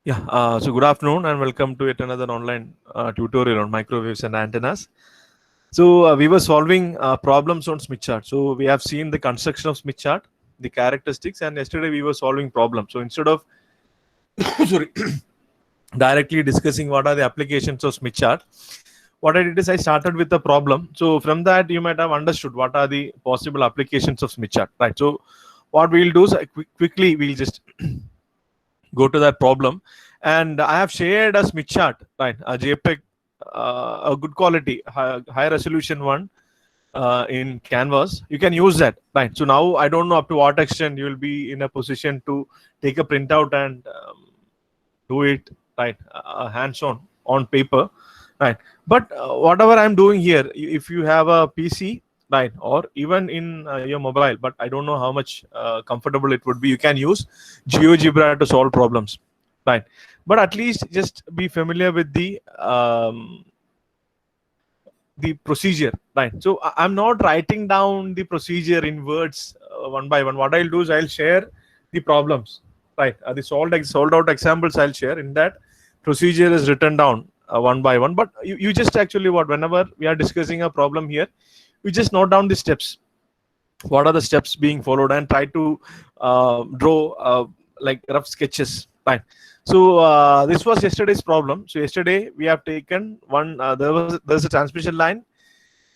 So good afternoon and welcome to yet another online tutorial on microwaves and antennas. We were solving problems on Smith chart. So we have seen the construction of Smith chart, the characteristics, and yesterday we were solving problems. So instead of sorry, directly discussing what are the applications of Smith chart, what I did is I started with the problem. So from that you might have understood what are the possible applications of Smith chart, right? So what we'll do is quickly we'll just go to that problem, and I have shared a Smith chart, right? A JPEG, a good quality, high resolution one in Canvas. You can use that, right? So now I don't know up to what extent you will be in a position to take a printout and do it, right, hands-on on paper, right? But whatever I'm doing here, if you have a PC, right, or even in your mobile, but I don't know how much comfortable it would be, you can use GeoGebra to solve problems, right? But at least just be familiar with the procedure, right? So I'm not writing down the procedure in words one by one. What I'll do is I'll share the problems, right? The solved out examples I'll share. In that, procedure is written down one by one. But you just actually whenever we are discussing a problem here, you just note down the steps. What are the steps being followed, and try to draw like rough sketches, right? So this was yesterday's problem. So yesterday we have taken one. There's a transmission line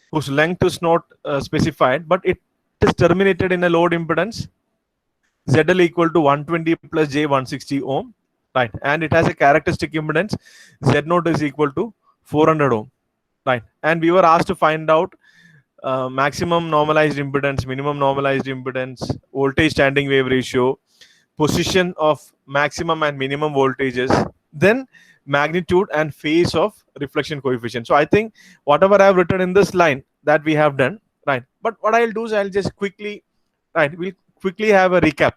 whose length is not specified, but it is terminated in a load impedance ZL equal to 120 plus J160 ohm, right? And it has a characteristic impedance Z0 is equal to 400 ohm, right? And we were asked to find out maximum normalized impedance, minimum normalized impedance, voltage standing wave ratio, position of maximum and minimum voltages, then magnitude and phase of reflection coefficient. So I think whatever I have written in this line that we have done, right? But what I'll do is I'll just quickly, right, we'll quickly have a recap,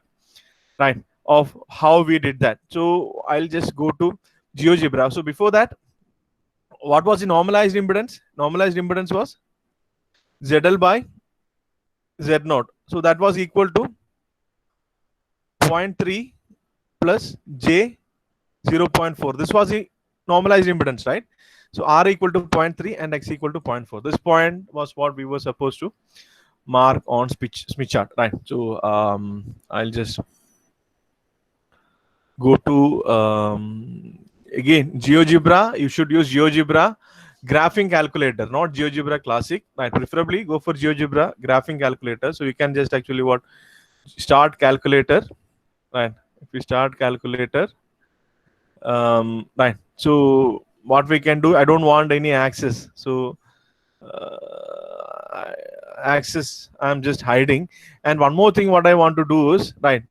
right, of how we did that. So I'll just go to GeoGebra. So before that, what was the normalized impedance? Normalized impedance was ZL by Z0. So that was equal to 0.3 plus J 0.4. This was the normalized impedance, right? So R equal to 0.3 and X equal to 0.4. This point was what we were supposed to mark on Smith chart, right? So I'll just go to again GeoGebra. You should use GeoGebra graphing calculator, not GeoGebra classic, right? Preferably go for GeoGebra graphing calculator. So you can just actually start calculator, right? If you start calculator, right? So what we can do, I don't want any access, so access I'm just hiding. And one more thing what I want to do is, right,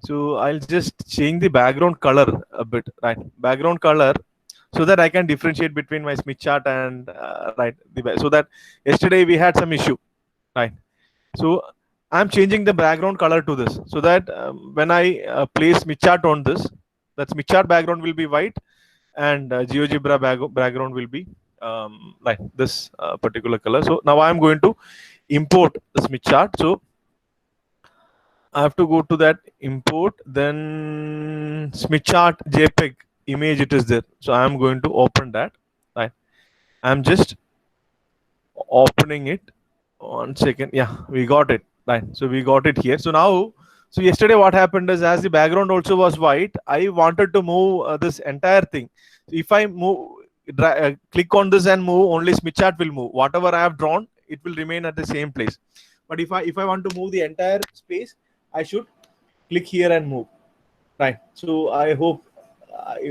so I'll just change the background color a bit, right? Background color, so that I can differentiate between my Smith chart and right, so that yesterday we had some issue, right? So I'm changing the background color to this, so that when I place Smith chart on this, that Smith chart background will be white, and GeoGebra background will be like this particular color. So now I'm going to import the Smith chart. So I have to go to that import, then Smith chart JPEG image, it is there. So I'm going to open that, right? I'm just opening it. 1 second. Yeah, we got it, right? So we got it here. So now, so yesterday what happened is, as the background also was white, I wanted to move this entire thing. So if I click on this and move, only Smith chart will move. Whatever I have drawn, it will remain at the same place. But if I want to move the entire space, I should click here and move, right? So I hope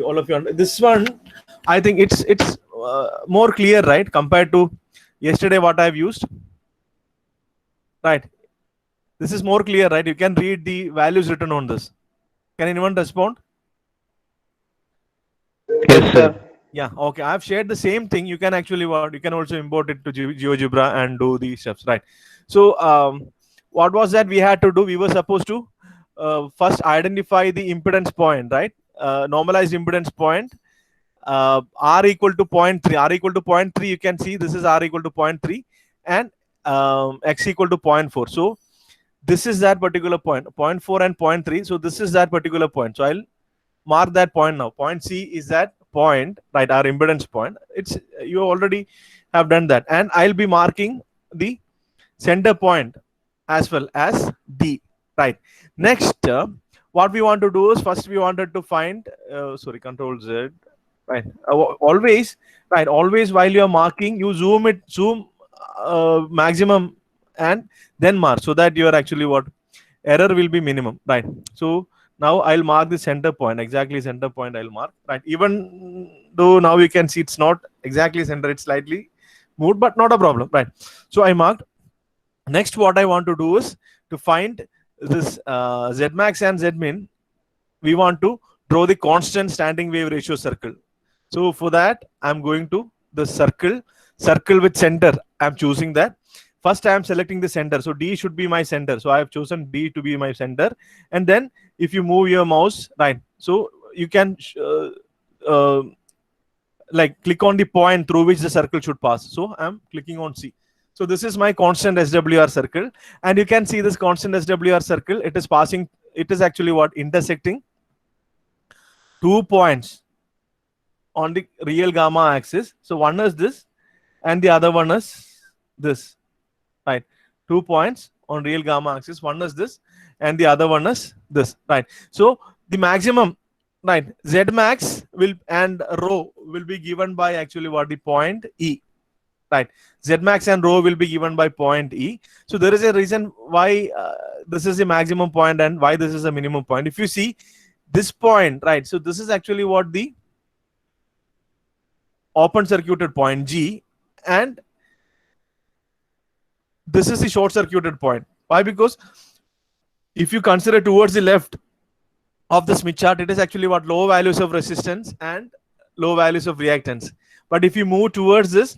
all of you this one, I think it's more clear, right, compared to yesterday what I've used, right? This is more clear, right? You can read the values written on this. Can anyone respond? Yes, sir. Yeah, okay. I've shared the same thing. You can actually you can also import it to GeoGebra and do the steps, right? So what was that we had to do? We were supposed to first identify the impedance point, right? Normalized impedance point. R equal to 0.3. R equal to 0.3. You can see this is R equal to 0.3, and X equal to 0.4. So this is that particular point, 0.4 and 0.3. So this is that particular point. So I'll mark that point now. Point C is that point, right? Our impedance point. It's you already have done that, and I'll be marking the center point as well as D, right? Next, what we want to do is first we wanted to find sorry, Control Z, right? Always, right? Always while you are marking, you zoom maximum and then mark, so that you are actually what error will be minimum, right? So now I'll mark the center point, exactly center point I'll mark, right? Even though now you can see it's not exactly center, it's slightly moved, but not a problem, right? So I marked. Next, what I want to do is to find this Zmax and Zmin. We want to draw the constant standing wave ratio circle. So for that, I'm going to the circle with center. I'm choosing that. First, I am selecting the center. So D should be my center. So I have chosen D to be my center. And then if you move your mouse, right, so you can like click on the point through which the circle should pass. So I'm clicking on C. So this is my constant SWR circle. And you can see this constant SWR circle. It is passing, it is actually what? Intersecting 2 points on the real gamma axis. So one is this and the other one is this, right? 2 points on real gamma axis. One is this and the other one is this, right? So the maximum, right, Z max will and rho will be given by actually what? The point E, right? Z max and rho will be given by point E. So there is a reason why this is the maximum point and why this is a minimum point. If you see this point, right, so this is actually what? The open circuited point G, and this is the short circuited point. Why? Because if you consider towards the left of the Smith chart, it is actually what? Low values of resistance and low values of reactance. But if you move towards this,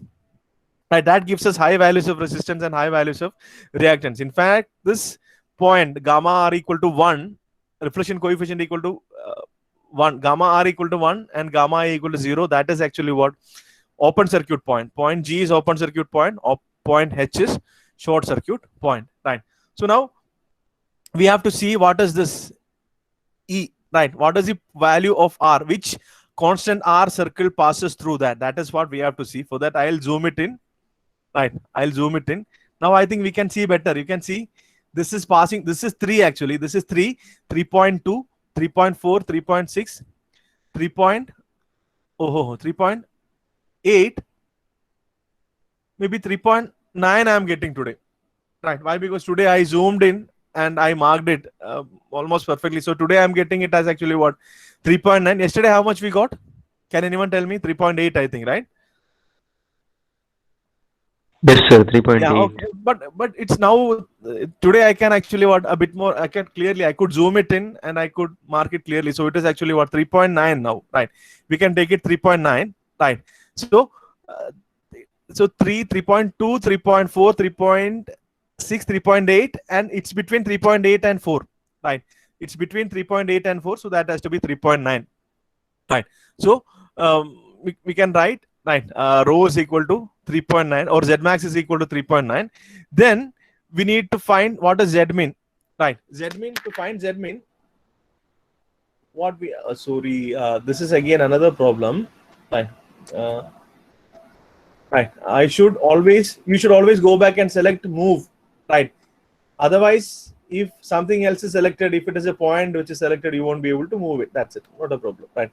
right, that gives us high values of resistance and high values of reactance. In fact, this point gamma R equal to 1, reflection coefficient equal to 1, gamma R equal to 1 and gamma A equal to 0, that is actually what? Open circuit point. Point G is open circuit point, or point H is short circuit point, right? So now we have to see what is this E, right? What is the value of R? Which constant R circle passes through that? That is what we have to see. For that, I'll zoom it in, right? I'll zoom it in. Now I think we can see better. You can see this is passing. This is 3 actually. This is 3, 3.2, 3.4, 3.6, 3.8, maybe 3.9 I am getting today, right? Why? Because today I zoomed in and I marked it almost perfectly. So today I'm getting it as actually what? 3.9. Yesterday how much we got? Can anyone tell me? 3.8 I think, right? Yes, sir. 3.8. Yeah, okay. But it's now today I can actually what? A bit more. I can clearly, I could zoom it in and I could mark it clearly. So it is actually what? 3.9 now, right? We can take it 3.9, right? So so 3, 3.2, 3.4, 3.6, 3.8, and it's between 3.8 and 4, right? It's between 3.8 and 4, so that has to be 3.9, right? So we can write, right, rho is equal to 3.9 or Z max is equal to 3.9. Then we need to find what is Z min, right? Z min, to find Z min, what we sorry, this is again another problem, right? Right. You should always go back and select move, right? Otherwise, if something else is selected, if it is a point which is selected, you won't be able to move it. That's it. Not a problem, right?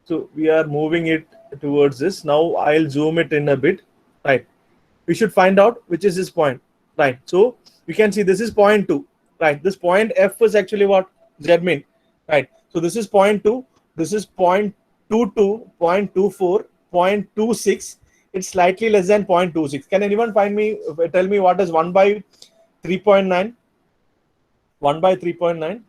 So we are moving it towards this. Now I'll zoom it in a bit, right? We should find out which is this point, right? So you can see this is point 2, right? This point F is actually what? Z min, right? So this is point 2. This is 0.22, 0.24, 0.26. It's slightly less than 0.26. Can anyone tell me what is 1 by 3.9? 1 by 3.9.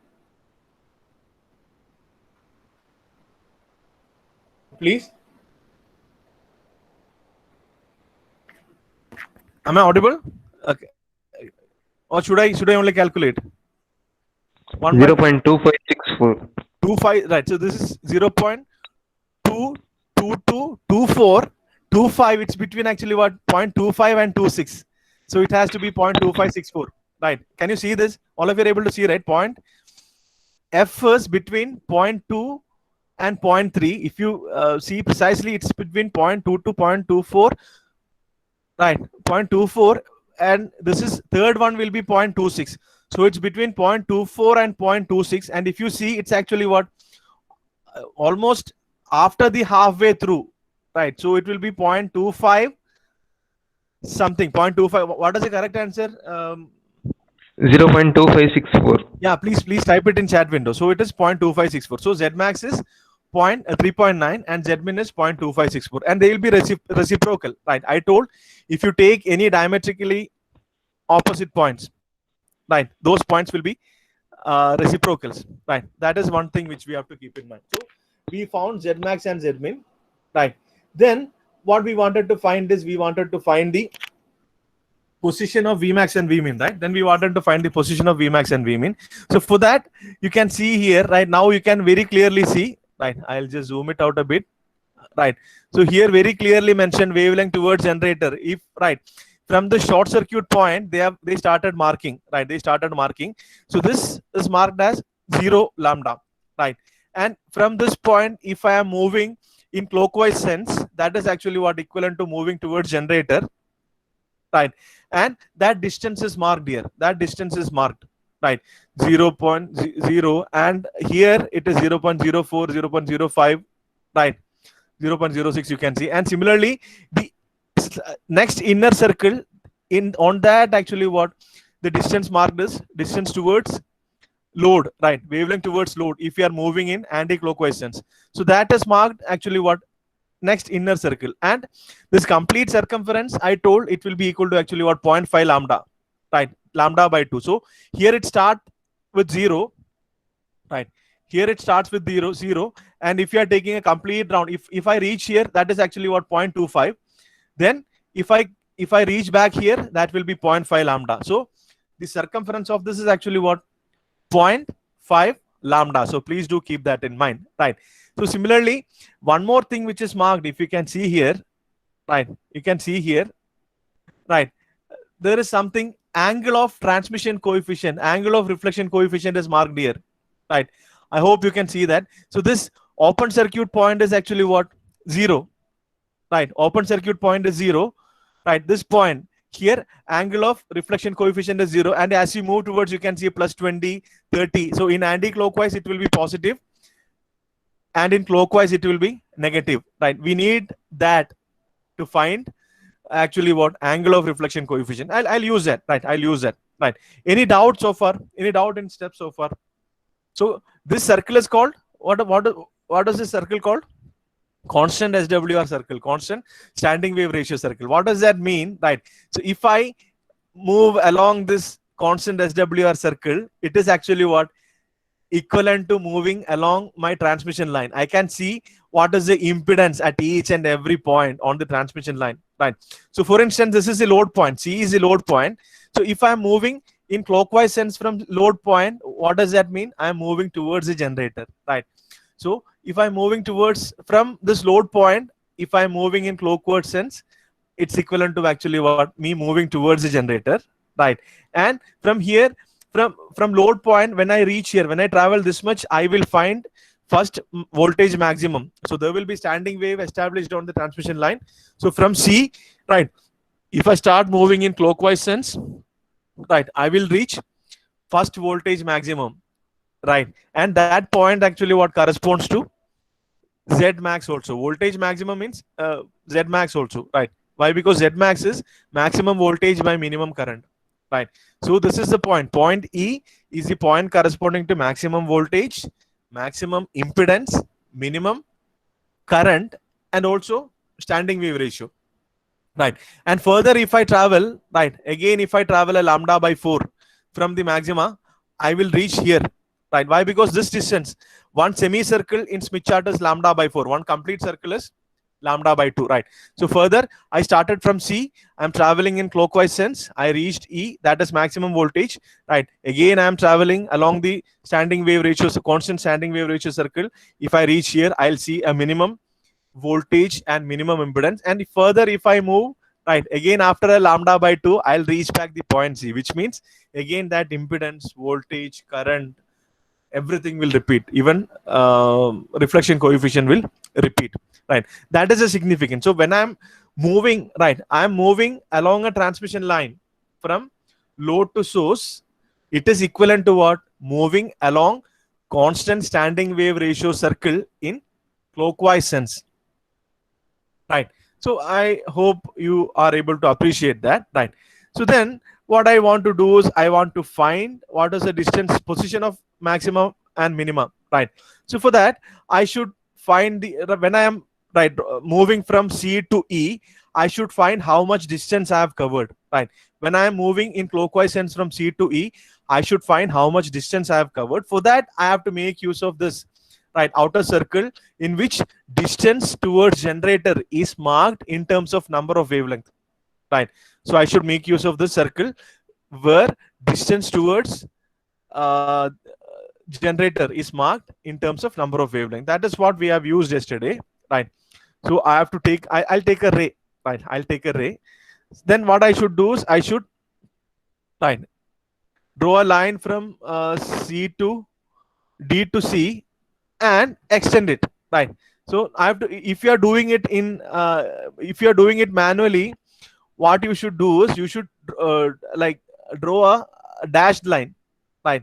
Please. Am I audible? Okay. Or should I only calculate? 0.2564. 25, right? So this is 0.22224. 25, it's between actually what? 0.25 and 26. So it has to be 0.2564, right? Can you see this? All of you are able to see, right? Point F is between 0.2 and 0.3. If you see precisely, it's between 0.2 to 0.24, right? 0.24, and this is third one will be 0.26. So it's between 0.24 and 0.26. And if you see, it's actually what, almost after the halfway through, right? So it will be 0.25 something, 0.25. What is the correct answer? 0.2564. Yeah, please type it in chat window. So it is 0.2564. So Z max is 3.9 and Z min is 0.2564, and they will be reciprocal, right? I told, if you take any diametrically opposite points, right, those points will be reciprocals, right? That is one thing which we have to keep in mind. So we found Z max and Z min, right? Then what we wanted to find is, we wanted to find the position of Vmax and Vmin, right? Then we wanted to find the position of Vmax and Vmin. So for that, you can see here, right now you can very clearly see, right? I'll just zoom it out a bit, right? So here very clearly mentioned wavelength towards generator. If, right, from the short circuit point, they started marking, right? They started marking. So this is marked as 0 lambda, right? And from this point, if I am moving in clockwise sense, that is actually what equivalent to moving towards generator, right? And that distance is marked here. That distance is marked, right? 0.0, and here it is 0.04, 0.05, right? 0.06 you can see. And similarly, the next inner circle, in on that actually what the distance marked is distance towards load, right? Wavelength towards load, if you are moving in anti-clockwise sense. So that is marked actually what, next inner circle. And this complete circumference, I told, it will be equal to actually what, 0.5 lambda, right? Lambda by 2. So here it starts with 0, right? Here it starts with 0. And if you are taking a complete round, if I reach here, that is actually what, 0.25. Then if I reach back here, that will be 0.5 lambda. So the circumference of this is actually what, 0.5 lambda. So please do keep that in mind, right? So similarly, one more thing which is marked, if you can see here, right? You can see here, right? There is something, angle of transmission coefficient, angle of reflection coefficient is marked here, right? I hope you can see that. So this open circuit point is actually what, 0, right? Open circuit point is 0, right? This point here, angle of reflection coefficient is 0, and as you move towards, you can see plus 20, 30. So in anti-clockwise it will be positive, and in clockwise it will be negative, right? We need that to find actually what, angle of reflection coefficient. I'll use that, right? I'll use that, right? Any doubt so far? Any doubt in steps so far? So this circle is called what is this circle called? Constant SWR circle, constant standing wave ratio circle. What does that mean, right? So if I move along this constant SWR circle, it is actually what, equivalent to moving along my transmission line. I can see what is the impedance at each and every point on the transmission line, right? So for instance, this is the load point. C is the load point. So if I'm moving in clockwise sense from load point, what does that mean? I'm moving towards the generator, right? So if I'm moving towards from this load point, if I'm moving in clockwise sense, it's equivalent to actually what, me moving towards the generator, right? And from here, from load point, when I reach here, when I travel this much, I will find first voltage maximum. So there will be standing wave established on the transmission line. So from C, right, if I start moving in clockwise sense, right, I will reach first voltage maximum, right? And that point actually what corresponds to Z max also. Voltage maximum means Z max also, right? Why? Because Z max is maximum voltage by minimum current, right? So this is the point. Point E is the point corresponding to maximum voltage, maximum impedance, minimum current, and also standing wave ratio, right? And further, if I travel, right, again, if I travel a lambda by 4 from the maxima, I will reach here, right? Why? Because this distance, one semicircle in Smith chart is lambda by 4, one complete circle is lambda by 2, right? So further, I started from C, I'm traveling in clockwise sense, I reached E, that is maximum voltage, right? Again, I'm traveling along the standing wave ratio, so constant standing wave ratio circle. If I reach here, I'll see a minimum voltage and minimum impedance. And further, if I move, right, again, after a lambda by 2, I'll reach back the point C, which means again that impedance, voltage, current, everything will repeat, even reflection coefficient will repeat, right? That is a significance. So when I'm moving, right, I'm moving along a transmission line from load to source, it is equivalent to what? Moving along constant standing wave ratio circle in clockwise sense, right? So I hope you are able to appreciate that, right? So then what I want to do is I want to find what is the distance position of maximum and minimum, right? So for that I should find the, when I am, right, moving from C to E, I should find how much distance I have covered, right? When I am moving in clockwise sense from C to E, I should find how much distance I have covered. For that I have to make use of this, right, outer circle, in which distance towards generator is marked in terms of number of wavelength, right? So I should make use of this circle where distance towards generator is marked in terms of number of wavelength. That is what we have used yesterday, right? So I have to take, I'll take a ray, right? I'll take a ray. Then what I should do is I should, right, draw a line from C to D to C and extend it, right? So I have to, if you are doing it in if you are doing it manually, what you should do is you should like draw a dashed line, right?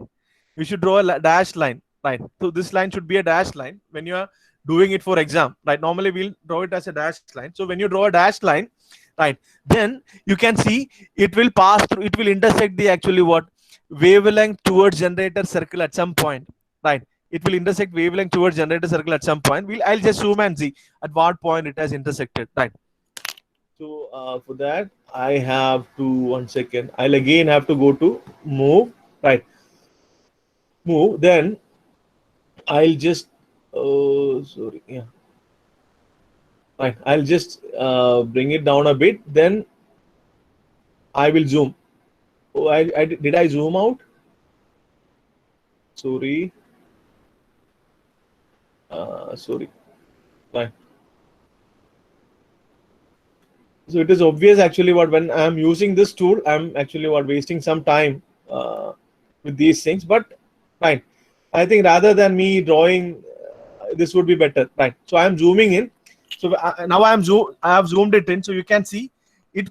You should draw a dashed line, right? So this line should be a dashed line when you are doing it for exam, right? Normally we'll draw it as a dashed line. So when you draw a dashed line, right, then you can see it will pass through, it will intersect the actually what? Wavelength towards generator circle at some point, right? It will intersect wavelength towards generator circle at some point. I'll just zoom and see at what point it has intersected, right? So for that I have to, 1 second, I'll again have to go to move, right? Move, then I'll just sorry, yeah, right, I'll just bring it down a bit, then I will zoom. Oh, I did I zoom out? Sorry. Sorry. Right. So it is obvious actually what, when I'm using this tool, I'm actually what, wasting some time with these things. But fine, I think rather than me drawing, this would be better, right? So I'm zooming in. So now I have zoomed it in, so you can see it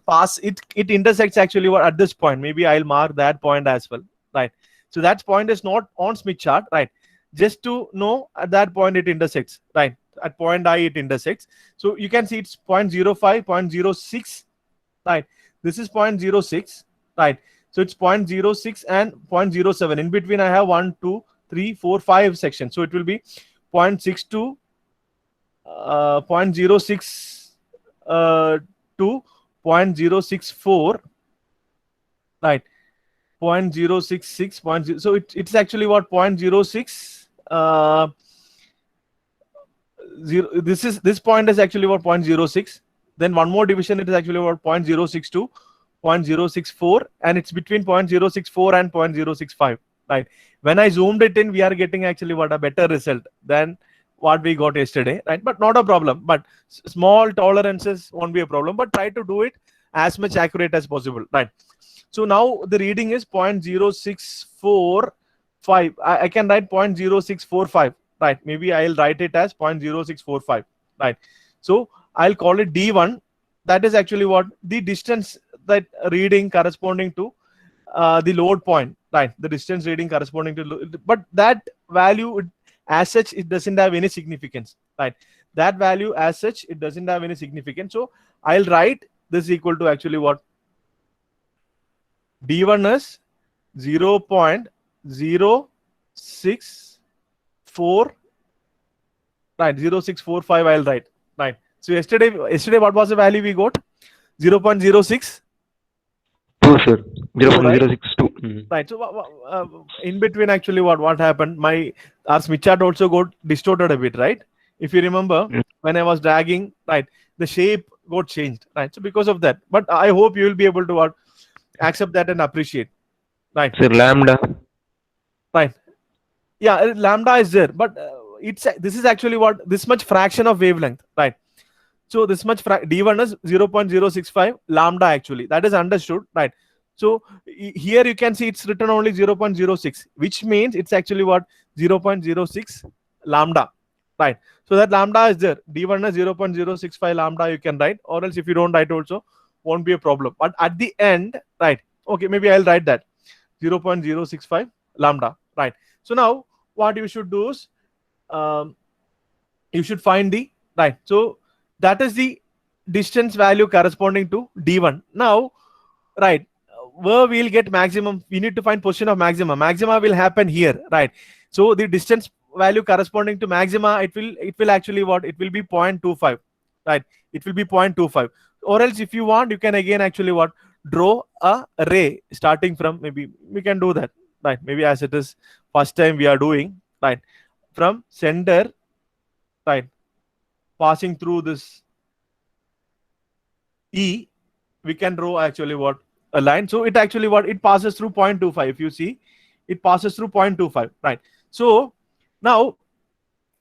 intersects actually what at this point. Maybe I'll mark that point as well, right? So that point is not on Smith chart, right? Just to know at that point it intersects, right? At point I it intersects. So you can see it's 0.05, 0.06, right? This is 0.06, right? So it's 0.06 and 0.07. In between I have 1, 2, 3, 4, 5 sections. So it will be 0.62, 0.06 to 0.064, right? 0.066, so it's actually what, 0.06. This point is actually what, 0.06. Then one more division, it is actually about 0.062, 0.064, and it's between 0.064 and 0.065, right? When I zoomed it in, we are getting actually what, a better result than what we got yesterday, right? But not a problem. But small tolerances won't be a problem, but try to do it as much accurate as possible, right? So now the reading is 0.0645. I can write 0.0645, right? Maybe I'll write it as 0.0645, right? So I'll call it D1. That is actually what the distance that reading corresponding to the load point, right? The distance reading corresponding to, but that value as such, it doesn't have any significance, right? That value as such, it doesn't have any significance. So I'll write this equal to actually what? D1 is 0.064, right? 0.0645 I'll write, right? So yesterday what was the value we got? 0.06. 2, sir. 0.062. Right. So in between actually what happened? Our Smith chart also got distorted a bit, right? If you remember, when I was dragging, right, the shape got changed, right? So because of that, but I hope you will be able to accept that and appreciate, right? Sir, lambda. Right. Yeah, lambda is there, but this is actually what, this much fraction of wavelength, right? So this much D1 is 0.065 lambda actually. That is understood, right? So here you can see it's written only 0.06, which means it's actually what, 0.06 lambda, right? So that lambda is there. D1 is 0.065 lambda you can write, or else if you don't write also won't be a problem. But at the end, right? Okay, maybe I'll write that 0.065 lambda, right? So now what you should do is you should find the, right? So that is the distance value corresponding to D1. Now, right, where we'll get maximum, we need to find position of maxima. Maxima will happen here, right? So the distance value corresponding to maxima, it will actually what, it will be 0.25, right? It will be 0.25. Or else if you want, you can again actually what, draw a ray starting from, maybe we can do that, right? Maybe as it is first time we are doing, right, from center, right, passing through this E, we can draw actually what, a line. So it actually what, it passes through 0.25. If you see, it passes through 0.25, right? So now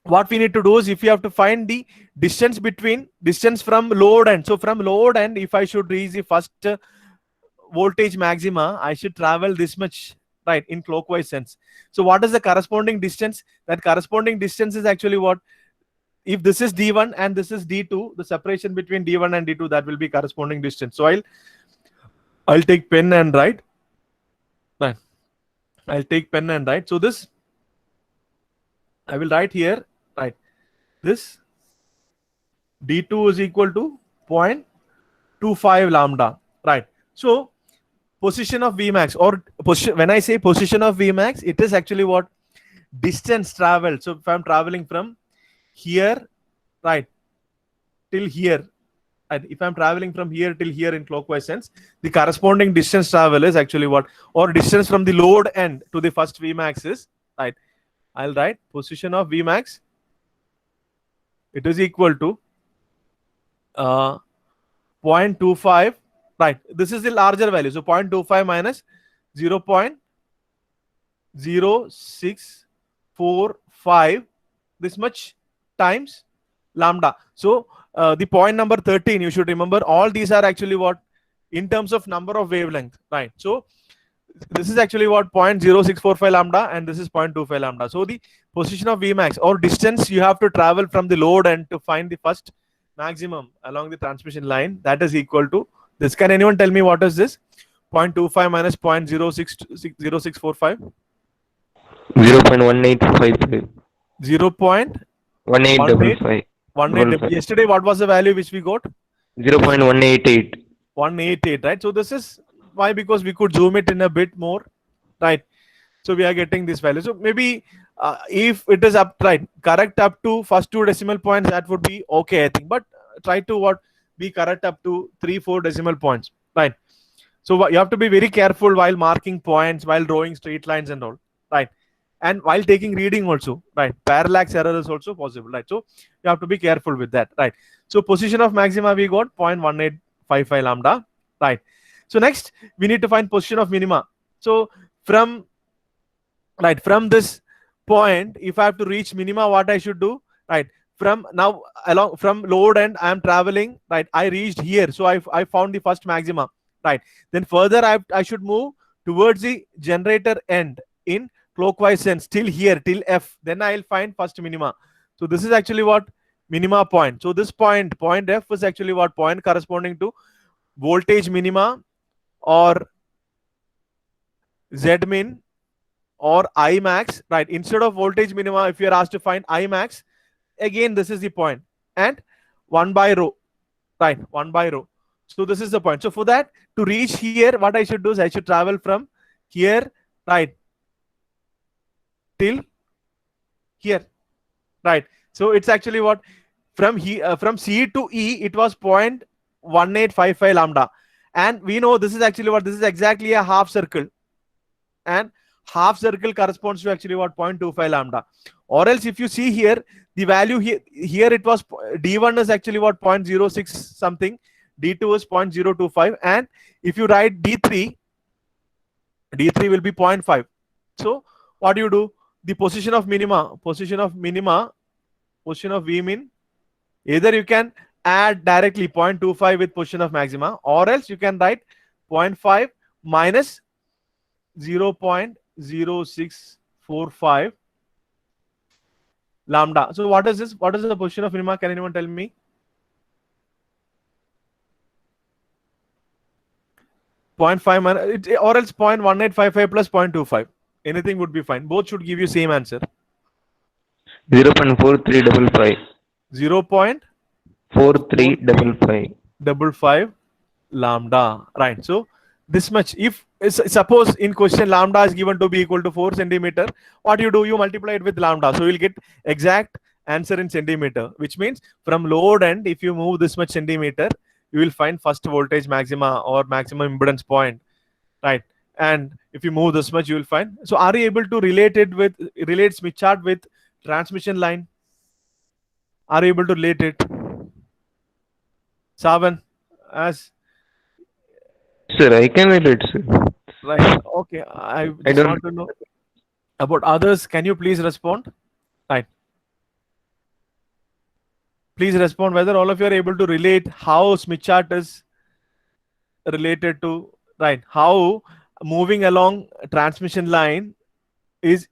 what we need to do is, if you have to find the distance between, distance from load end. So from load end, if I should reach the first voltage maxima, I should travel this much, right, in clockwise sense. So what is the corresponding distance? That corresponding distance is actually what, if this is D1 and this is D2, the separation between D1 and D2, that will be corresponding distance. So I'll take pen and write. Right. I'll take pen and write. So this, I will write here, right? This D2 is equal to 0.25 lambda, right? So position of Vmax, or position, when I say position of Vmax, it is actually what, distance traveled. So if I'm traveling from here, right, till here, and if I'm traveling from here till here in clockwise sense, the corresponding distance travel is actually what, or distance from the load end to the first Vmax is, right, I'll write position of Vmax, it is equal to 0.25, right? This is the larger value. So 0.25 minus 0.0645, this much times lambda. So the point number 13, you should remember, all these are actually what, in terms of number of wavelength, right? So this is actually what, 0.0645 lambda, and this is 0.25 lambda. So the position of Vmax, or distance you have to travel from the load end to find the first maximum along the transmission line, that is equal to this. Can anyone tell me what is this? 0.25 minus 0.0645? 0.1855. 0.18. 1855. Yesterday, what was the value which we got? 0.188. 188, right? So this is why, because we could zoom it in a bit more, right? So we are getting this value. So maybe if it is up, right, correct up to first 2 decimal points, that would be okay, I think. But try to what, be correct up to 3-4 decimal points, right? So you have to be very careful while marking points, while drawing straight lines and all, right? And while taking reading also, right? Parallax error is also possible, right? So you have to be careful with that, right? So position of maxima, we got 0.1855 lambda, right? So next we need to find position of minima. So from, right, from this point, if I have to reach minima, what I should do, right? From now, along from load end, I am traveling, right? I reached here, so I found the first maxima, right? Then further I should move towards the generator end in clockwise sense till here, till F. Then I'll find first minima. So this is actually what, minima point. So this point F is actually what, point corresponding to voltage minima, or Z min, or I max, right? Instead of voltage minima, if you are asked to find I max, again this is the point, and 1 by rho, right? 1 by rho. So this is the point. So for that, to reach here, what I should do is I should travel from here, right, till here, right? So it's actually what, from here, from C to E, it was 0.1855 lambda, and we know this is actually what, this is exactly a half circle, and half circle corresponds to actually what, 0.25 lambda. Or else if you see here, the value here it was, D1 is actually what, 0.06 something, D2 is 0.025, and if you write D3 will be 0.5. So what do you do? The position of minima, position of Vmin, either you can add directly 0.25 with position of maxima, or else you can write 0.5 minus 0.0645 lambda. So what is this? What is the position of minima? Can anyone tell me? 0.5 minus, or else 0.1855 plus 0.25. Anything would be fine. Both should give you same answer. 0.4355. 0.4355 lambda. Right. So this much. If suppose in question lambda is given to be equal to 4 centimeter, what you do? You multiply it with lambda. So you'll get exact answer in centimeter, which means from load end, if you move this much centimeter, you will find first voltage maxima or maximum impedance point, right? And if you move this much, you will find. So are you able to relate Smith chart with transmission line? Are you able to relate it? Savan, as Sir, I can relate, sir. right. Okay, I just don't- want to know about others. Can you please respond? Right. Please respond whether all of you are able to relate how Smith chart is related to, right, how moving along transmission line is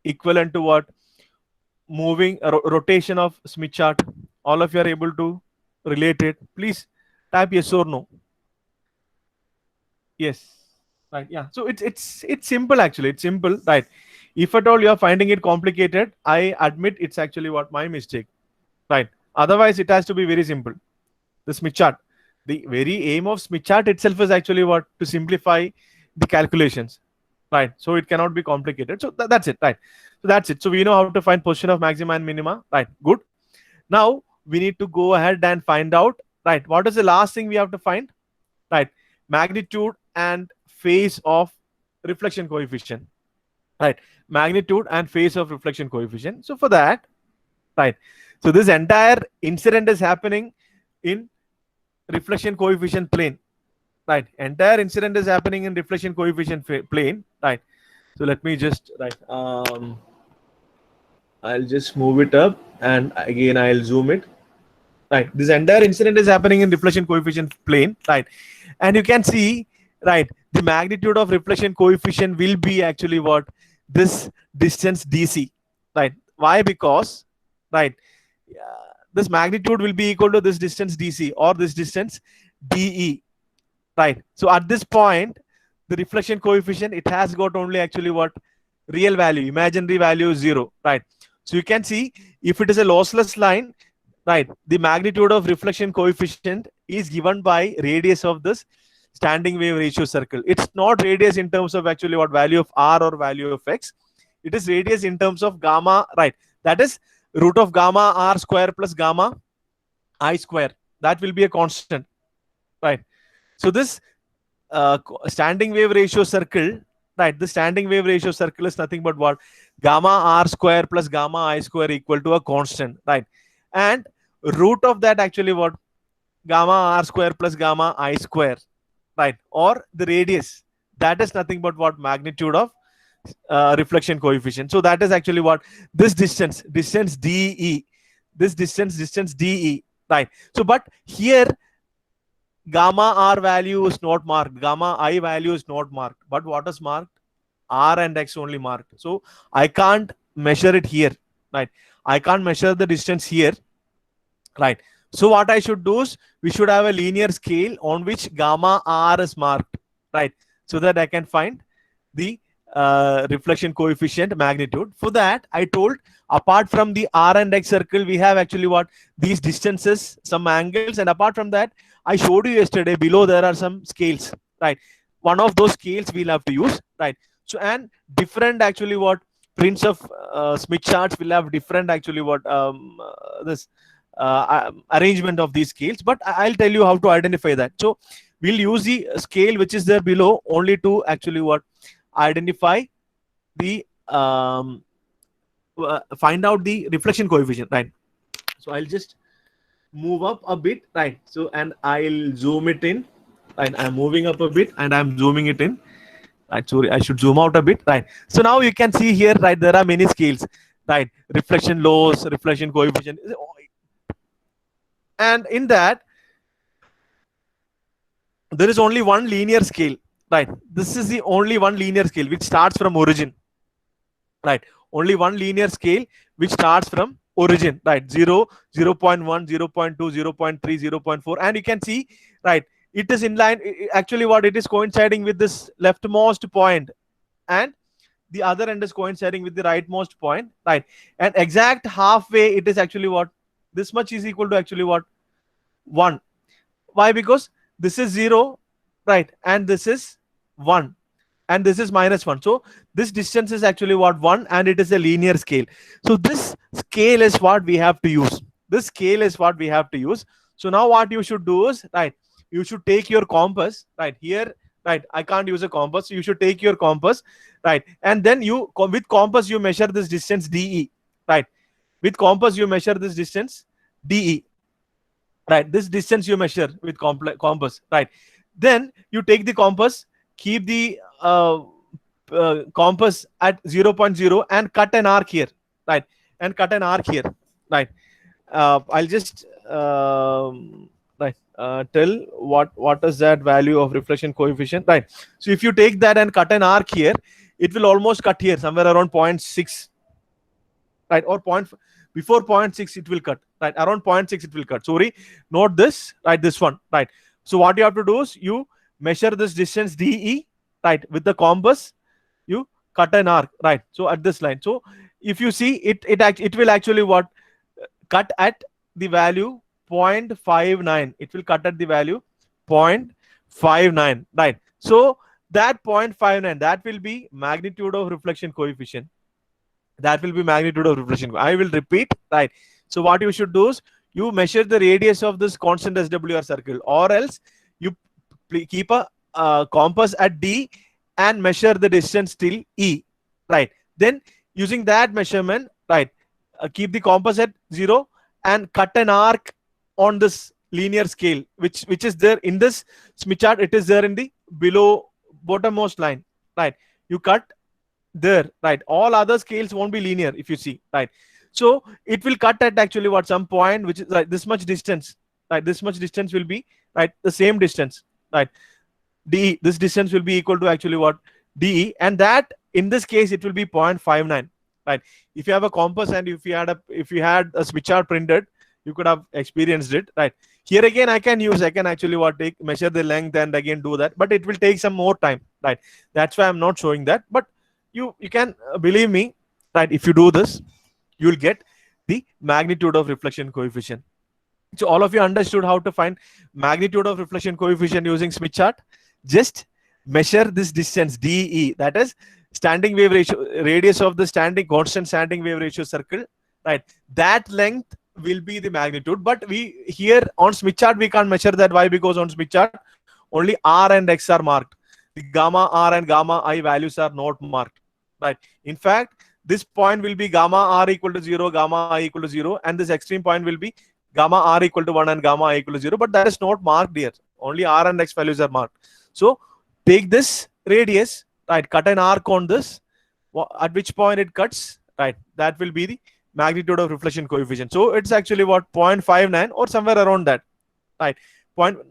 equivalent to what? Moving rotation of Smith chart. All of you are able to relate it. Please type yes or no. Yes. Right. Yeah. So it's simple actually. It's simple. Right. If at all you are finding it complicated, I admit it's actually what my mistake. Right. Otherwise, it has to be very simple. The Smith chart. The very aim of Smith chart itself is actually what? To simplify the calculations. Right. So it cannot be complicated. So that's it. Right. So that's it. So we know how to find position of maxima and minima. Right. Good. Now we need to go ahead and find out. Right. What is the last thing we have to find? Right. Magnitude and phase of reflection coefficient. Right. Magnitude and phase of reflection coefficient. So for that, right. So this entire incident is happening in reflection coefficient plane. Right. Entire incident is happening in reflection coefficient plane. Right. So let me just I'll just move it up and again I'll zoom it. Right. This entire incident is happening in reflection coefficient plane. Right. And you can see, right, the magnitude of reflection coefficient will be actually what? This distance DC. Right. Why? Because, right, this magnitude will be equal to this distance DC or this distance DE. Right. So at this point, the reflection coefficient, it has got only actually what? Real value. Imaginary value is 0. Right. So you can see if it is a lossless line, right, the magnitude of reflection coefficient is given by radius of this standing wave ratio circle. It's not radius in terms of actually what value of R or value of X. It is radius in terms of gamma, right? That is root of gamma R square plus gamma I square. That will be a constant, right? So this standing wave ratio circle, right? The standing wave ratio circle is nothing but what? Gamma R square plus gamma I square equal to a constant, right? And root of that actually what? Gamma R square plus gamma I square, right? Or the radius, that is nothing but what? Magnitude of reflection coefficient. So that is actually what? This distance DE, this distance DE, right? So but here gamma R value is not marked, gamma I value is not marked, but what is marked? R and X only marked. So I can't measure it here, right? I can't measure the distance here, right? So what I should do is we should have a linear scale on which gamma R is marked, right? So that I can find the reflection coefficient magnitude. For that, I told apart from the R and X circle, we have actually what? These distances, some angles, and apart from that, I showed you yesterday below there are some scales, right? One of those scales we'll have to use, right? So and different actually what? Prints of Smith charts will have different actually what this arrangement of these scales, but I'll tell you how to identify that. So we'll use the scale which is there below only to actually what? Identify the find out the reflection coefficient, right? So I'll just move up a bit, right? So and I'll zoom it in, right? I'm moving up a bit and I'm zooming it in, right? Sorry, I should zoom out a bit, right? So now you can see here, right, there are many scales, right? Reflection loss, reflection coefficient, and in that there is only one linear scale, right? This is the only one linear scale which starts from origin, right? Only one linear scale which starts from origin, right? 0, 0 0.1, 0 0.2, 0 0.3, 0 0.4, and you can see, right, it is in line. Actually, what it is coinciding with this leftmost point, and the other end is coinciding with the rightmost point, right? And exact halfway, it is actually what, this much is equal to actually what, 1. Why? Because this is 0, right, and this is 1, and this is -1. So this distance is actually what, 1, and it is a linear scale. So this scale is what we have to use. This scale is what we have to use. So now what you should do is, right, you should take your compass, right here, right? I can't use a compass. So you should take your compass, right, and then you, with compass, you measure this distance DE, right? With compass, you measure this distance DE, right? This distance you measure with compass, right? Then you take the compass, keep the compass at 0 0.0 and cut an arc here, right? And cut an arc here, right? I'll just tell what is that value of reflection coefficient, right? So if you take that and cut an arc here, it will almost cut here somewhere around 0.6, right? Or before 0.6 it will cut, right? Around 0.6 it will cut. Sorry, note this, right? This one, right? So what you have to do is you measure this distance DE, right? With the compass, you cut an arc, right? So at this line. So if you see it, it will actually what, cut at the value 0.59. It will cut at the value 0.59, right? So that 0.59, that will be magnitude of reflection coefficient. That will be magnitude of reflection. I will repeat, right? So what you should do is you measure the radius of this constant SWR circle, or else you keep a compass at D and measure the distance till E, right? Then using that measurement, right, keep the compass at 0 and cut an arc on this linear scale, which is there in this Smith chart. It is there in the below bottommost line, right? You cut there, right? All other scales won't be linear if you see, right? So it will cut at actually what, some point which is like this much distance, right? This much distance will be, right, the same distance, right? DE, this distance will be equal to actually what, DE, and that in this case it will be 0.59, right? If you have a compass and if you had a Smith chart printed, you could have experienced it, right? Here again I can actually what, measure the length and again do that, but it will take some more time, right? That's why I'm not showing that. But you can believe me, right? If you do this, you will get the magnitude of reflection coefficient. So all of you understood how to find magnitude of reflection coefficient using Smith chart. Just measure this distance DE, that is standing wave ratio, radius of the constant standing wave ratio circle, right? That length will be the magnitude. But we here on Smith chart we can't measure that. Why? Because on Smith chart only R and X are marked. The gamma R and gamma I values are not marked, right? In fact, this point will be gamma R equal to 0, gamma I equal to 0, and this extreme point will be gamma R equal to 1 and gamma I equal to 0, but that is not marked here. Only R and X values are marked. So take this radius, right, cut an arc on this, at which point it cuts, right? That will be the magnitude of reflection coefficient. So it's actually what, 0.59 or somewhere around that, right?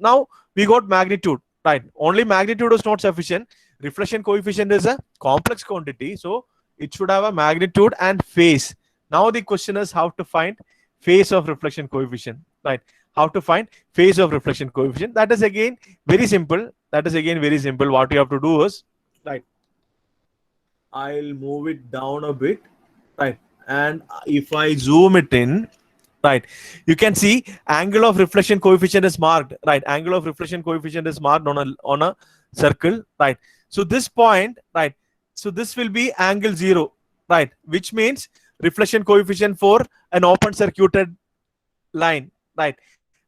Now we got magnitude, right? Only magnitude is not sufficient. Reflection coefficient is a complex quantity, so it should have a magnitude and phase. Now the question is how to find phase of reflection coefficient, right? How to find phase of reflection coefficient. That is again very simple. What you have to do is, right, I'll move it down a bit, right? And if I zoom it in, right, you can see angle of reflection coefficient is marked, right? Angle of reflection coefficient is marked on a circle, right? So this point, right, so this will be angle 0, right? Which means reflection coefficient for an open circuited line, right?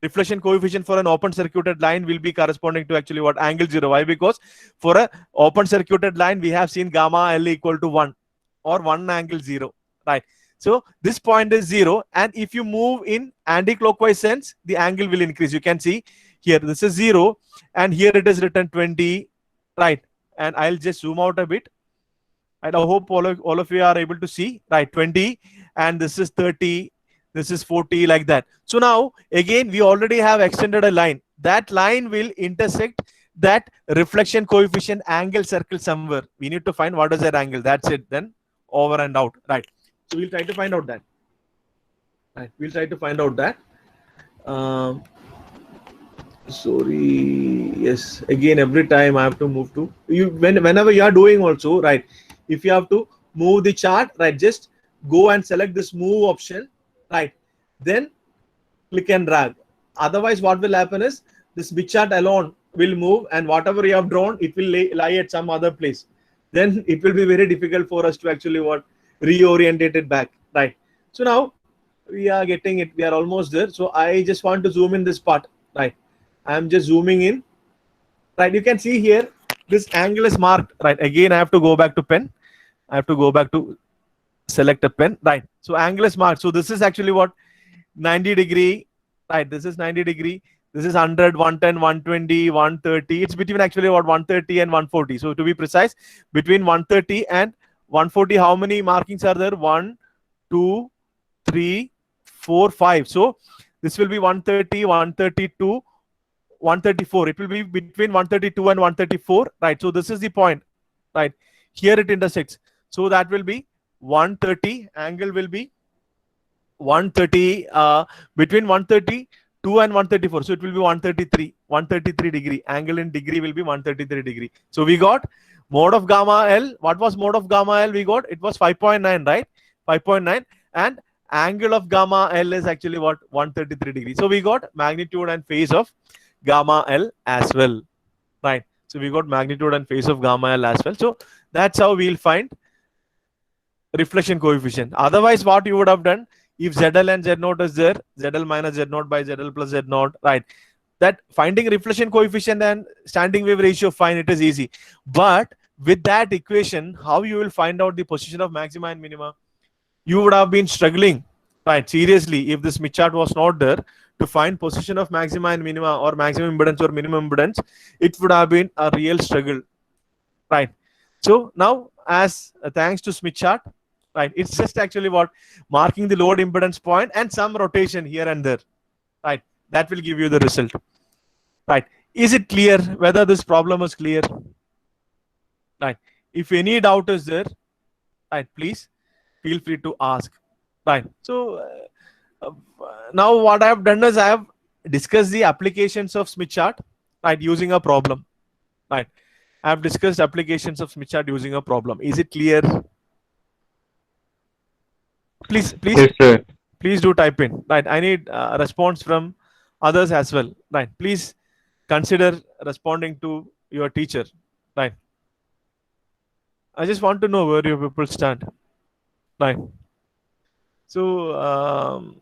Reflection coefficient for an open circuited line will be corresponding to actually what, angle 0. Why? Because for a open circuited line we have seen gamma L equal to 1 or 1 angle 0, right? So this point is 0, and if you move in anti-clockwise sense, the angle will increase. You can see here this is 0 and here it is written 20, right? And I'll just zoom out a bit, and I hope all of you are able to see, right? 20, and this is 30, this is 40, like that. So now again we already have extended a line. That line will intersect that reflection coefficient angle circle somewhere. We need to find what is that angle. That's it. Then over and out. Right. So we'll try to find out that. Right. We'll try to find out that. Um, sorry. Yes. Again, every time I have to move to you. Whenever you are doing also, right. If you have to move the chart, right, just go and select this move option, right. Then click and drag. Otherwise, what will happen is this bit chart alone will move, and whatever you have drawn, it will lie at some other place. Then it will be very difficult for us to actually reorientate it back, right? So now we are getting it. We are almost there. So I just want to zoom in this part, right? I am just zooming in, right? You can see here this angle is marked, right? Again, I have to go back to pen. I have to go back to select a pen, right? So angle is marked. So this is actually what 90-degree, right? This is 90-degree. This is 100, 110, 120, 130. It's between actually about 130 and 140. So to be precise, between 130 and 140, how many markings are there? 1, 2, 3, 4, 5. So this will be 130, 132, 134. It will be between 132 and 134, right? So this is the point, right? Here it intersects. So that will be 130. Angle will be 130, between 132 and 134. So it will be 133 degree. Angle in degree will be 133 degree. So we got mode of gamma L. What was mode of gamma L we got? It was 5.9, right? 5.9. And angle of gamma L is actually what? 133 degree. So we got magnitude and phase of gamma L as well, right? So we got magnitude and phase of gamma L as well. So that's how we'll find reflection coefficient. Otherwise, what you would have done, if ZL and Z0 is there, ZL minus Z0 by ZL plus Z0, right? That finding reflection coefficient and standing wave ratio, fine, it is easy. But with that equation, how you will find out the position of maxima and minima? You would have been struggling, right? Seriously, if this Smith chart was not there, to find position of maxima and minima or maximum impedance or minimum impedance, it would have been a real struggle, right? So now, as thanks to Smith chart, right, it's just actually what marking the load impedance point and some rotation here and there, right? That will give you the result, right? Is it clear whether this problem is clear, right? If any doubt is there, right, please feel free to ask, right? So now what I have done is I have discussed the applications of Smith chart, right, using a problem, right? I have discussed applications of Smith chart using a problem. Is it clear? Please Yes, sir. please do type in, right? I need a response from others as well, right? Please consider responding to your teacher, right? I just want to know where your people stand, right? So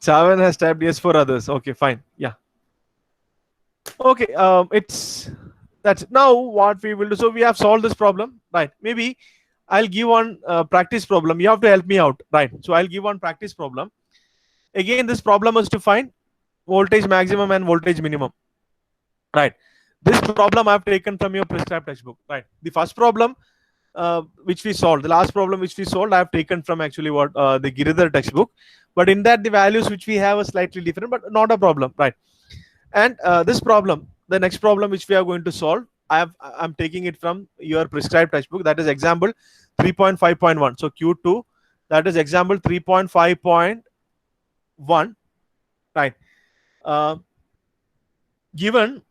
Chavan has typed yes for others. Okay, fine. Yeah. Okay. It's that's now what we will do. So we have solved this problem, right? Maybe I'll give one practice problem. You have to help me out, right? So I'll give one practice problem. Again, this problem is to find voltage maximum and voltage minimum, right? This problem I've taken from your prescribed textbook, right? The first problem which we solved, the last problem which we solved, I have taken from actually what the Giridhar textbook, but in that the values which we have are slightly different, but not a problem, right? And this problem, the next problem which we are going to solve, I'm taking it from your prescribed textbook, that is example 3.5.1. So Q2, that is example 3.5.1, right? Given,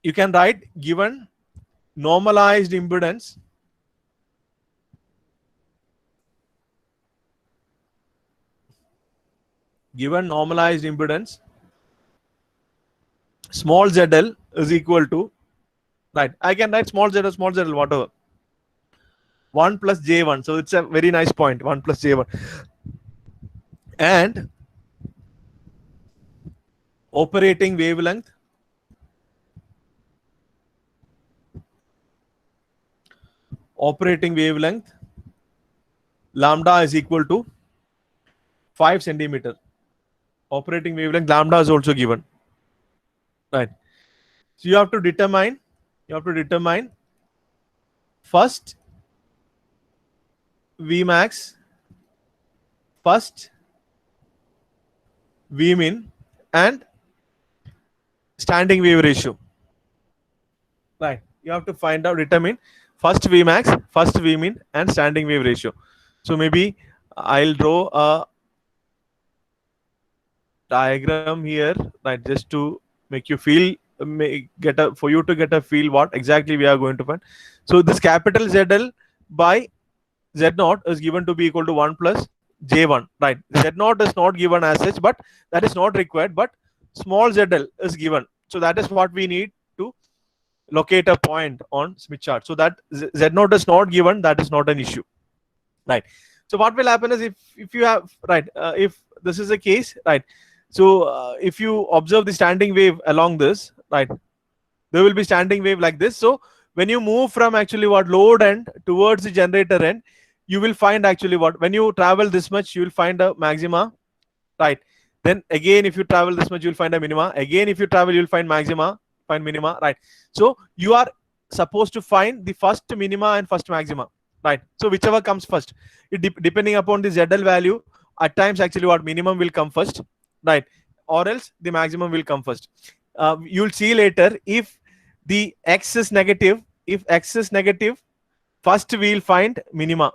you can write given normalized impedance small zl is equal to, right, I can write small zl whatever, 1 plus j1. So it's a very nice point, 1 plus j1. And operating wavelength lambda is equal to 5 centimeter. Operating wavelength lambda is also given, right? So you have to determine first Vmax, first V min and standing wave ratio. Right. You have to find out, determine first V max, first V min, and standing wave ratio. So maybe I'll draw a diagram here, right, just to make you feel, for you to get a feel what exactly we are going to find. So this capital ZL by Z naught is given to be equal to 1 plus J1, right? Z naught is not given as such, but that is not required, but small ZL is given. So that is what we need to locate a point on Smith chart. So that Z naught is not given, that is not an issue, right? So what will happen is, if you have, right, if this is the case, right, so if you observe the standing wave along this, right, there will be standing wave like this. So when you move from actually what load end towards the generator end, you will find actually what, when you travel this much, you will find a maxima, right? Then again, if you travel this much, you will find a minima. Again, if you travel, you will find maxima, find minima, right? So you are supposed to find the first minima and first maxima, right? So whichever comes first, depending upon the ZL value, at times actually what minimum will come first, right? Or else the maximum will come first. You'll see later, if the X is negative, if X is negative, first we'll find minima.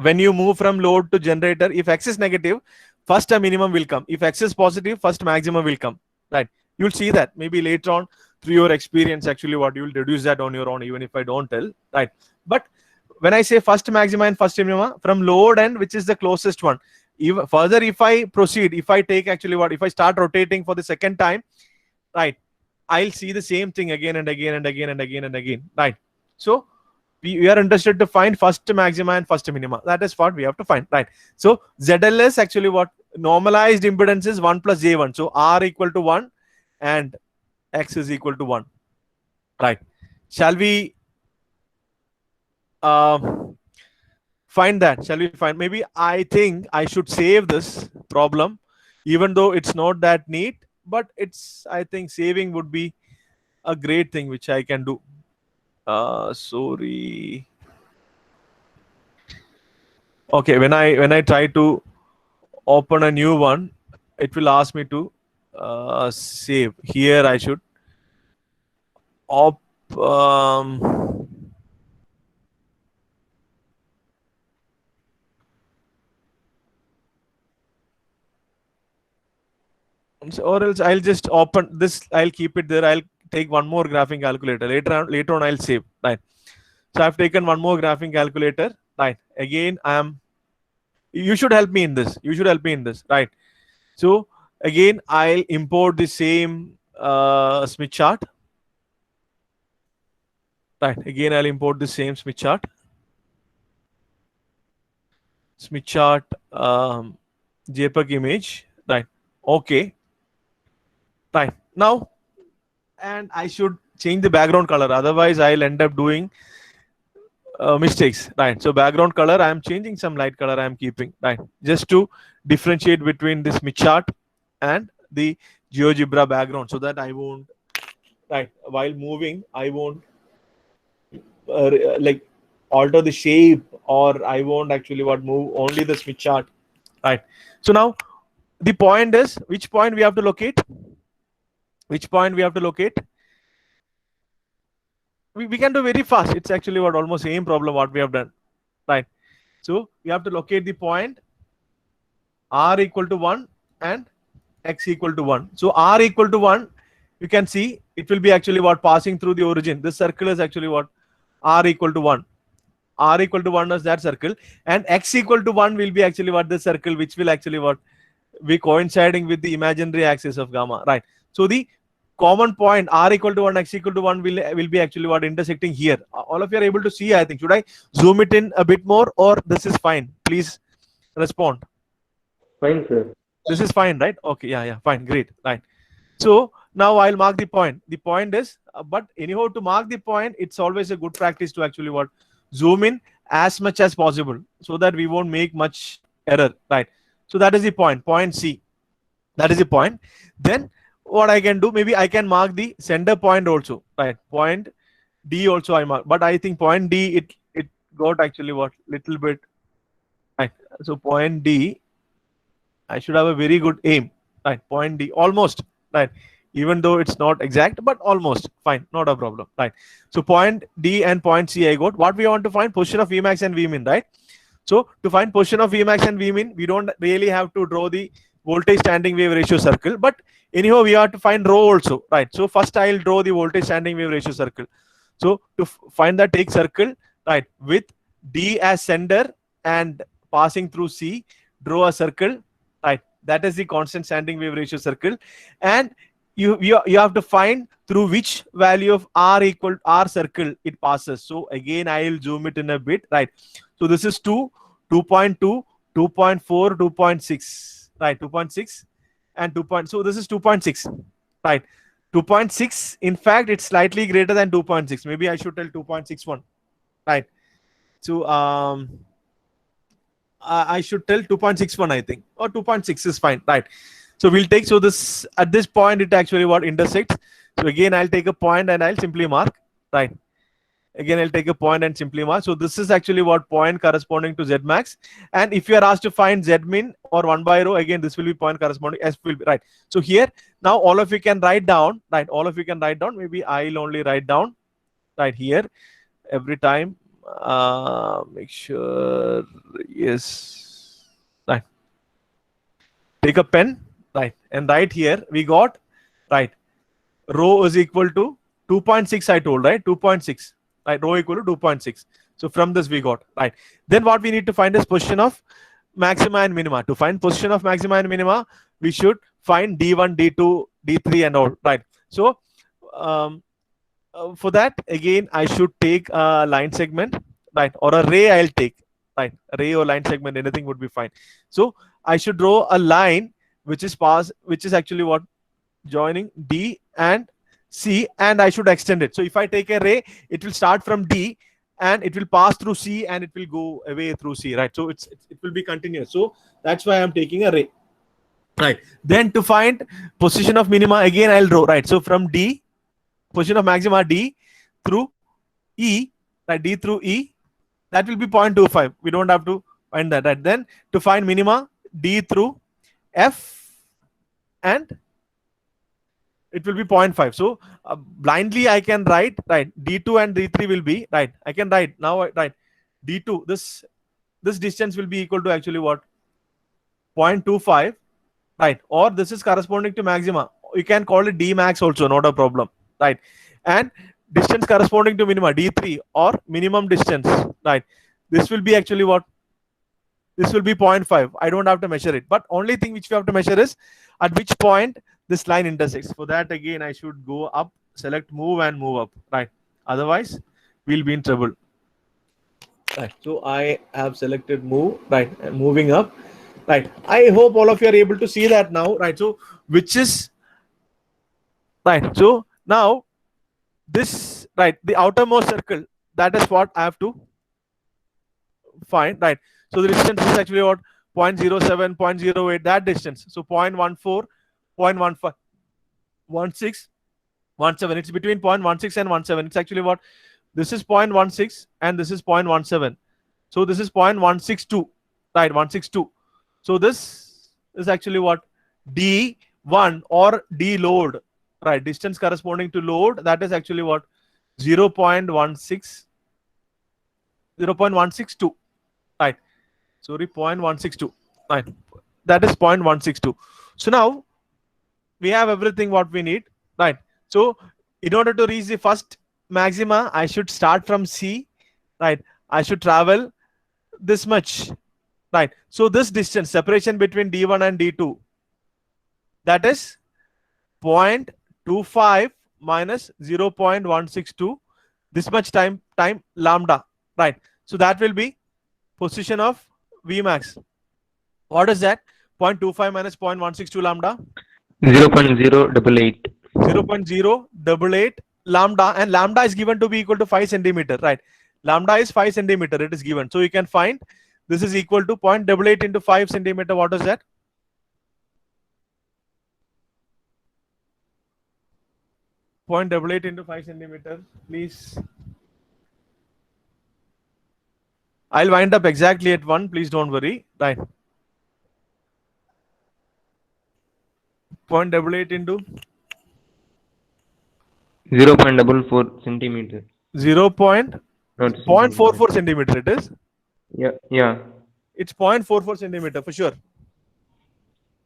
When you move from load to generator, if X is negative, first a minimum will come. If X is positive, first maximum will come, right? You'll see that maybe later on through your experience, actually what you will deduce that on your own, even if I don't tell, right? But when I say first maxima and first minima, from load end, which is the closest one, even further, if I proceed, if I take actually what, if I start rotating for the second time, right, I'll see the same thing again and again and again and again and again, right? So we are interested to find first maxima and first minima. That is what we have to find, right? So ZL is actually what, normalized impedance is 1 plus J1. So R equal to 1 and X is equal to 1, right? Shall we find that? Shall we find? Maybe I think I should save this problem, even though it's not that neat, but it's, I think saving would be a great thing which I can do. Sorry. Okay, when I try to open a new one, it will ask me to save. Here I should op or else I'll just open this, I'll keep it there, I'll take one more graphing calculator later on I'll save, right? So I've taken one more graphing calculator, right? Again, you should help me in this, right? So again, I'll import the same Smith chart, right? Again, I'll import the same Smith chart, JPEG image, right? Okay, right. Now, and I should change the background color, otherwise I'll end up doing mistakes, right? So background color, I am changing some light color, I am keeping, right, just to differentiate between this Smith chart and the GeoGebra background, so that I won't, right, while moving, I won't like alter the shape, or I won't actually what move only the Smith chart, right? So now the point is, which point we have to locate? Which point we have to locate? We can do very fast. It's actually what almost same problem what we have done, right? So we have to locate the point R equal to 1 and X equal to 1. So R equal to 1, you can see it will be actually what passing through the origin. This circle is actually what R equal to 1. R equal to 1 is that circle, and X equal to 1 will be actually what the circle which will actually what be coinciding with the imaginary axis of gamma, right? So the common point R equal to 1, X equal to 1 will be actually what intersecting here. All of you are able to see, I think. Should I zoom it in a bit more, or this is fine? Please respond. Fine, sir. This is fine, right? Okay, yeah, fine, great, right. So now I'll mark the point. The point is, but anyhow, to mark the point, it's always a good practice to actually what zoom in as much as possible, so that we won't make much error, right? So that is the point C. That is the point. Then what I can do, maybe I can mark the center point also, right? Point D also I mark, but I think point D, it got actually what little bit, right? So point D, I should have a very good aim, right? Point D, almost, right? Even though it's not exact, but almost fine, not a problem, right? So point D and point C I got. What we want to find? Position of Vmax and Vmin, right? So to find position of Vmax and Vmin, we don't really have to draw the voltage standing wave ratio circle, but anyhow we have to find rho also, right? So first I'll draw the voltage standing wave ratio circle. So to find that, take circle, right, with D as center and passing through C, draw a circle, right? That is the constant standing wave ratio circle, and you have to find through which value of R equal R circle it passes. So again I'll zoom it in a bit, right? So this is 2, 2.2, 2.4, 2.6, right? 2.6 and 2. So this is 2.6, right? 2.6. In fact, it's slightly greater than 2.6. Maybe I should tell 2.61, right? So I should tell 2.61, I think, or 2.6 is fine, right? So we'll take, so this at this point it actually what intersects. So again I'll take a point and I'll simply mark, right? Again I'll take a point and simply mark. So this is actually what point corresponding to Z max. And if you are asked to find Z min or 1 by rho, again this will be point corresponding, S will be, right? So here now all of you can write down, right? All of you can write down. Maybe I'll only write down right here every time. Make sure, yes, right. Take a pen, right, and right here we got, right, rho is equal to 2.6. I told, right, 2.6, right, rho equal to 2.6. So from this we got, right. Then what we need to find is position of maxima and minima. To find position of maxima and minima, we should find D1, D2, D3 and all, right? So for that, again I should take a line segment, right, or a ray I'll take, right? A ray or line segment, anything would be fine. So I should draw a line which is actually what, joining D and C, and I should extend it. So if I take a ray, it will start from D and it will pass through C and it will go away through C, right? So it will be continuous. So that's why I'm taking a ray, right? Then to find position of minima, again I'll draw, right? So from D, position of maxima D through E, right? D through E, that will be 0.25. We don't have to find that, right? Then to find minima, D through F, and it will be 0.5. So blindly I can write, right, D2 and D3 will be, right, I can write now, right, D2, this distance will be equal to actually what, 0.25, right? Or this is corresponding to maxima. You can call it D max also, not a problem, right? And distance corresponding to minima, D3, or minimum distance, right? This will be actually what, this will be 0.5. I don't have to measure it, but only thing which we have to measure is at which point this line intersects. For that, again I should go up, select move and move up, right? Otherwise we'll be in trouble, right? So I have selected move, right, and moving up, right? I hope all of you are able to see that now, right? So which is, right, so now this, right, the outermost circle, that is what I have to find, right? So the distance is actually what, 0.07, 0.08, that distance. So 0.14, 0.15, 16, 17. It's between 0.16 and 17. It's actually what, this is 0.16 and this is 0.17. So this is 0.162, right? 162. So this is actually what, D1 or D load, right? Distance corresponding to load, that is actually what, 0.16, 0.162, right? Sorry, 0.162, right? That is 0.162. So now we have everything what we need, right? So in order to reach the first maxima, I should start from C, right? I should travel this much, right? So this distance, separation between D1 and D2, that is 0.25 minus 0.162, this much time lambda, right? So that will be position of Vmax. What is that? 0.25 minus 0.162 lambda? 0.088. 0.088 lambda, and lambda is given to be equal to 5 centimeter, right? Lambda is 5 centimeter, it is given. So you can find this is equal to 0.88 into 5 centimeter. What is that? 0.88 into 5 centimeter, please. I'll wind up exactly at 1, please don't worry, right? 0.88 into 0.44 centimeter. 0. Not centimeter. 0.44 centimeter it is. Yeah, yeah. It's 0.44 centimeter for sure.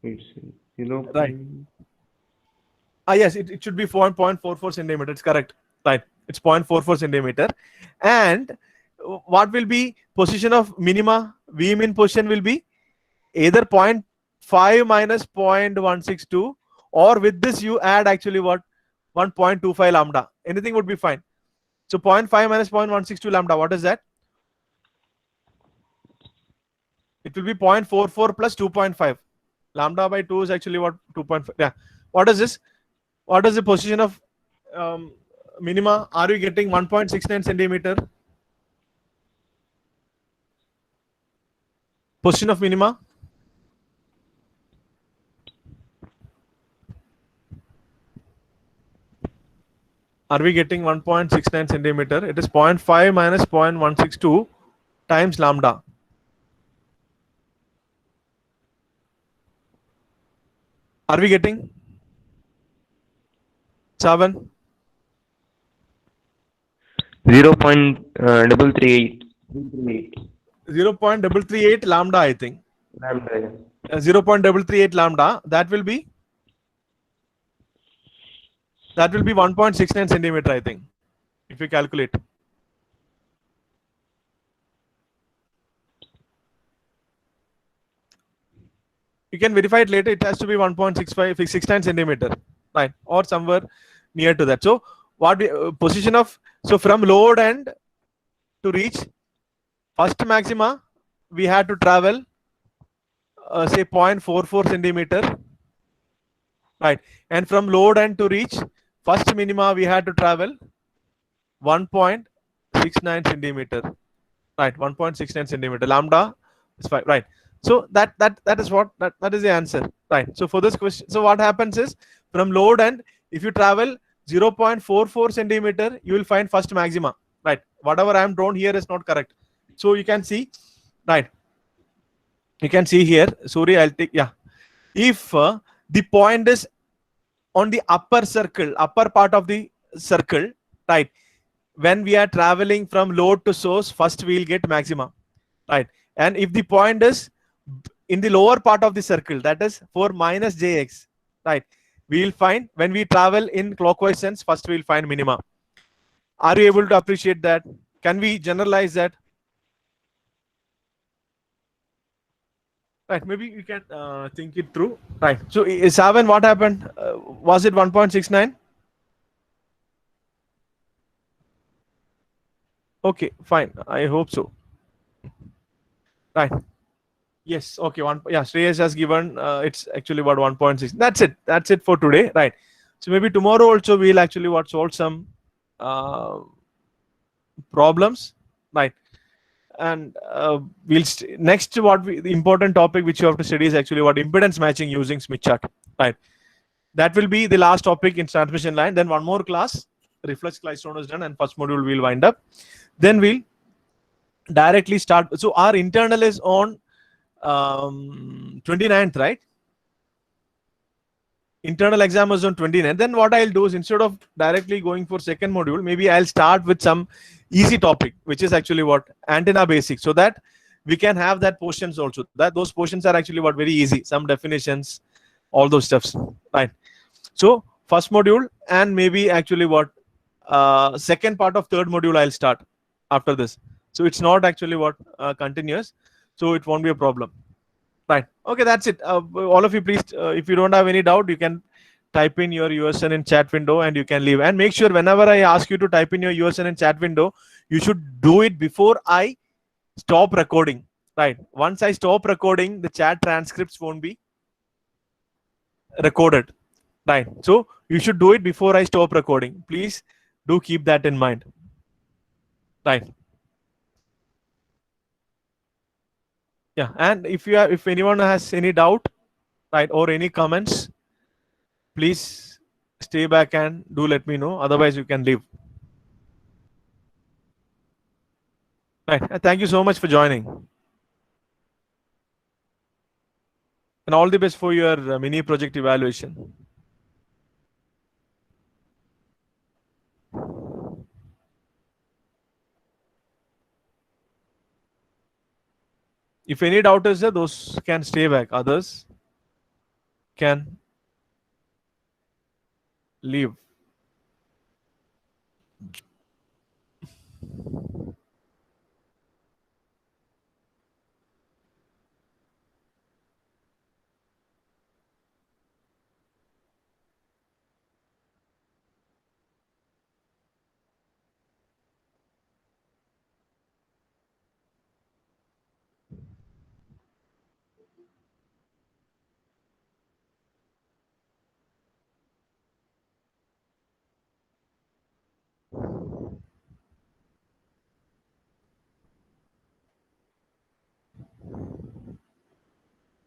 It's 0. Right. Yes, it should be 0.44 centimeter. It's correct. Right. It's 0.44 centimeter. And what will be position of minima? V min position will be either 0.5 minus 0.162, or with this you add actually what? 1.25 lambda. Anything would be fine. So 0.5 minus 0.162 lambda, what is that? It will be 0.44 plus 2.5. Lambda by 2 is actually what? 2.5. Yeah. What is this? What is the position of minima? Are you getting 1.69 centimeter? Position of minima? Are we getting 1.69 centimeter? It is 0.5 minus 0.162 times lambda. Are we getting 7? 0.338. 0.338 lambda, I think. Lambda. 0.338 lambda. That will be 1.69 centimeter, I think, if you calculate. You can verify it later. It has to be 1.69 centimeter, right, or somewhere near to that. So what position of, so from load end to reach first maxima, we had to travel say 0.44 centimeter, right, and from load end to reach first minima, we had to travel 1.69 centimeter, right, 1.69 centimeter. Lambda is 5, right. So that is what that is the answer, right. So for this question, so what happens is, from load end, if you travel 0.44 centimeter, you will find first maxima, right. Whatever I am drawn here is not correct. So you can see, right, you can see here, sorry, I'll take, yeah, if the point is on the upper circle, upper part of the circle, right, when we are traveling from load to source, first we will get maxima, right. And if the point is in the lower part of the circle, that is for minus jx, right, we will find, when we travel in clockwise sense, first we will find minima. Are you able to appreciate that? Can we generalize that? Right, maybe you can think it through, right. So 7, what happened? Was it 1.69? Okay, fine, I hope so, right. Yes, okay, one, yeah, Shreyas has given, it's actually about 1.6. That's it for today, right. So maybe tomorrow also we'll actually what solve some problems, right. And we'll next, what the important topic which you have to study is actually what impedance matching using Smith chart, right. That will be the last topic in transmission line. Then one more class, reflex klystone is done, and first module will wind up. Then we'll directly start. So our internal is on 29th, right? Internal exam is on 29th. Then what I'll do is, instead of directly going for second module, maybe I'll start with some easy topic, which is actually what antenna basics, so that we can have that portions also. That those portions are actually what very easy, some definitions, all those stuffs, right. So first module, and maybe actually what second part of third module I'll start after this. So it's not actually what continuous, so it won't be a problem, right. Okay, that's it. All of you, please, if you don't have any doubt, you can type in your USN in chat window and you can leave. And make sure whenever I ask you to type in your USN in chat window, you should do it before I stop recording, right. Once I stop recording, the chat transcripts won't be recorded, right. So you should do it before I stop recording. Please do keep that in mind, right. Yeah, and if anyone has any doubt, right, or any comments, please stay back and do let me know. Otherwise, you can leave. Right. Thank you so much for joining. and all the best for your mini project evaluation. If any doubt is there, those can stay back. Others can leave.